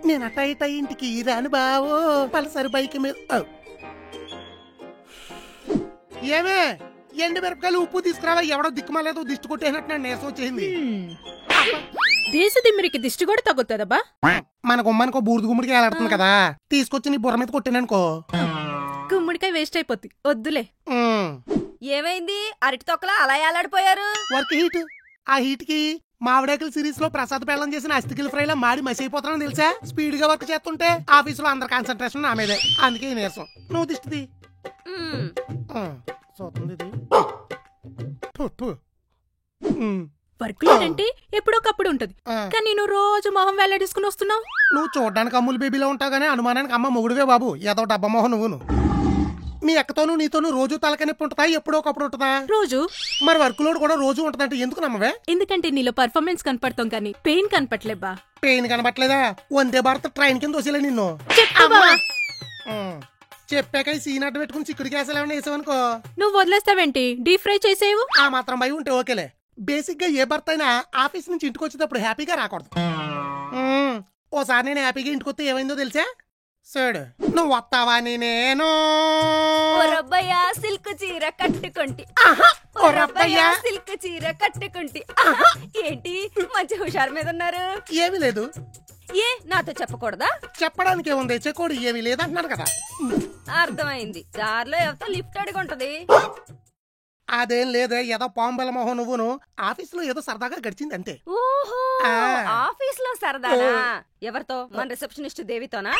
నేను అట్ట ఇట ఇంటికి రాను బావో పలసరి బైక్ మీద. ఏమే ఎండు మిరపకాయలు ఉప్పు తీసుకురావా, ఎవడో దిక్కుమాలేదో దిష్టి కొట్టేసినట్టు నాకు నీరసం వచ్చేసింది. దేశ దిమ్మిరికి దిష్టి కూడా తగ్గుతుందబ్బా. మన గుమ్మానికో బూడిద గుమ్మడికి ఏలాడుతుంది కదా, తీసుకొచ్చి నీ బుర్ర మీద కొట్టాననుకో గుమ్మడికాయ వేస్ట్ అయిపోద్ది, వద్దులే. ఏమైంది అరటి తొక్కలా అలా ఏలాడిపోయారు? Work heat. ఆ హీట్ కి మావిడాకుల సిరీస్ లో ప్రసాద్ పెళ్ళం చేసిన అస్థికిల ఫ్రై లా మాడి మసి అయిపోతానని తెలుసా. స్పీడ్ గా వర్క్ చేస్తుంటే ఆఫీస్ లో అందరి కాన్సన్ట్రేషన్ నా మీదే, అందుకే ఈ నీరసం. నువ్వు దిష్టిది వర్క్ లేదంటే ఎప్పుడోకప్పుడు ఉంటది, కానీ నువ్వు రోజు మొహం వేలాడేసుకుని వస్తున్నావు. నువ్వు చూడడానికి అమ్ములు బేబీలో ఉంటావు గానీ అనుమానానికి అమ్మ మొగుడువే బాబు. ఏదో డబ్బా మొహం నువ్వును. మీ అక్కతోనూ నీతోనూ రోజు తలకనొప్పి ఉంటుందా, ఎప్పుడో ఒకప్పుడు ఉంటుందా? రోజు. మరి వర్క్ లోడ్ కూడా రోజు ఉంటదంటే ఎందుకు నమ్మవే? ఎందుకంటే నీలో పర్ఫార్మెన్స్ కనపడతాం కానీ pain కనపట్లేబ్బా. Pain కనపట్లేదా? Vande Bharat train కింద వసేలే నిన్ను. చెప్పాక ఈ సీన్ అడ్డు పెట్టుకుని చిక్కుడు కేసలు ఏమైనా వేసావనుకో నువ్వు వదిలేస్తావేంటి? Deep fry చేసేవు. ఆ మాత్రం భయం ఉంటే ఓకేలే. బేసిక్ గా ఏ భర్త అయినా ఆఫీస్ నుంచి ఇంటికి వచ్చేటప్పుడు హ్యాపీగా రాకూడదు. ఓసారి నేను హ్యాపీగా ఇంటికి వస్తే ఏమైందో తెలుసా? సరే నువ్వు వస్తావని నేను సిల్క్ చీర కట్టుకుంటి, సిల్క్ చీర కట్టుకుంటి. ఏంటి మంచి హుషారు మీద ఉన్నారు? ఏమీ లేదు. ఏ నాతో చెప్పకూడదా? చెప్పడానికి ఏముంది, చెక్కోడు ఏమీ లేదంటున్నారు కదా. అర్థమైంది, దారిలో ఎవరితో లిఫ్ట్ అడిగి ఉంటది. అదేం లేదే, ఏదో పాంబల మొహం నువ్వును. ఆఫీస్ లో ఏదో సరదాగా గడిచింది అంతే. ఓహో, ఆఫీస్ లో సరదానా? ఎవరితో? మన రిసెప్షనిస్ట్ దేవితోనా?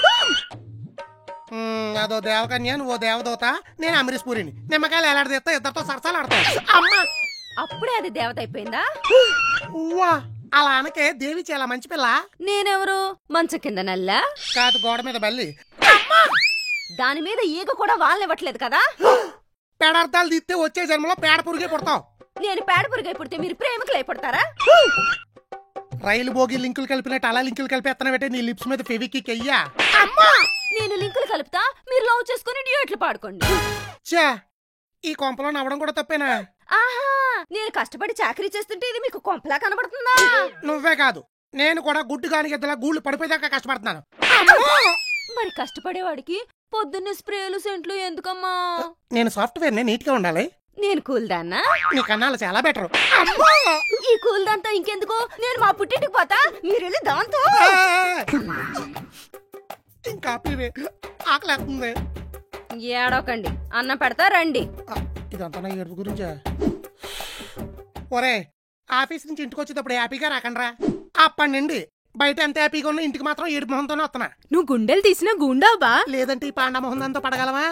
అదో దేవకన్య, నువ్వు దేవదూత, నేను అమరీష్ పూరిని. నిమ్మకాయలు ఎలాడదీస్తా, ఇద్దరితో సరసాలు ఆడతా. అమ్మా, అప్పుడే అది దేవత అయిపోయిందా? అలా అనకే, దేవి చాలా మంచి పిల్ల. నేనెవరు? మంచం కింద నల్లా కాదు, గోడ మీద బల్లి. దాని మీద ఈగ కూడా వాళ్ళనివ్వట్లేదు కదా. పేడార్థాలు తీస్తే వచ్చే జన్మలో పేడ పురుగే పుడతావు. నేను పేడ పురుగై పుడితే మీరు ప్రేమికులు అయిపోతారా? రైలు బోగి లింకులు కలిపినట్టు అలా లింకులు కలిపేస్తాను పెట్టే నీ లిప్స్ మీద ఫెవికిక్ అయ్యా. నేను లింకులు కలుపుతా, మీరు లవ్ చేసుకుని డ్యూయెట్లు పాడుకోండి. చా, ఈ కొంపలో నవ్వడం కూడా తప్పేనా? ఆహా, నేను కష్టపడి చాకరీ చేస్తుంటే ఇది మీకు కొంపలా కనబడుతుందా? నువ్వే కాదు, నేను కూడా గుడ్డు కాని గద్దలా గూళ్ళు పడిపోయాక కష్టపడుతున్నాను. మరి కష్టపడేవాడికి పొద్దున్నే స్ప్రేలు సెంట్లు ఎందుకమ్మా? నేను సాఫ్ట్వేర్ నీట్ గా ఉండాలి. నేను కూల్ దాన్నా? నీ కన్నాలు చాలా బెటర్. ఈ కూల్ దాంతో ఇంకెందుకు, నేను మా పుట్టింటికి పోతా, మీరు వెళ్ళి దాంతో. ఇంకా ఆకలేస్తుంది. ఏడవకండి, అన్నం పెడతా రండి. ఇదంతా నా ఏడుపు గురించా? ఒరే, ఆఫీస్ నుంచి ఇంటికి వచ్చేటప్పుడు హ్యాపీగా రాకండ్రా. అప్పటి నుండి బయట ఎంత హ్యాపీగా ఉన్నా ఇంటికి మాత్రం ఏడుపు మొహంతోనే వస్తున్నా. నువ్వు గుండెలు తీసినా గుండావా? లేదంటే ఈ పాండ మొహం అంతా పడగలవా?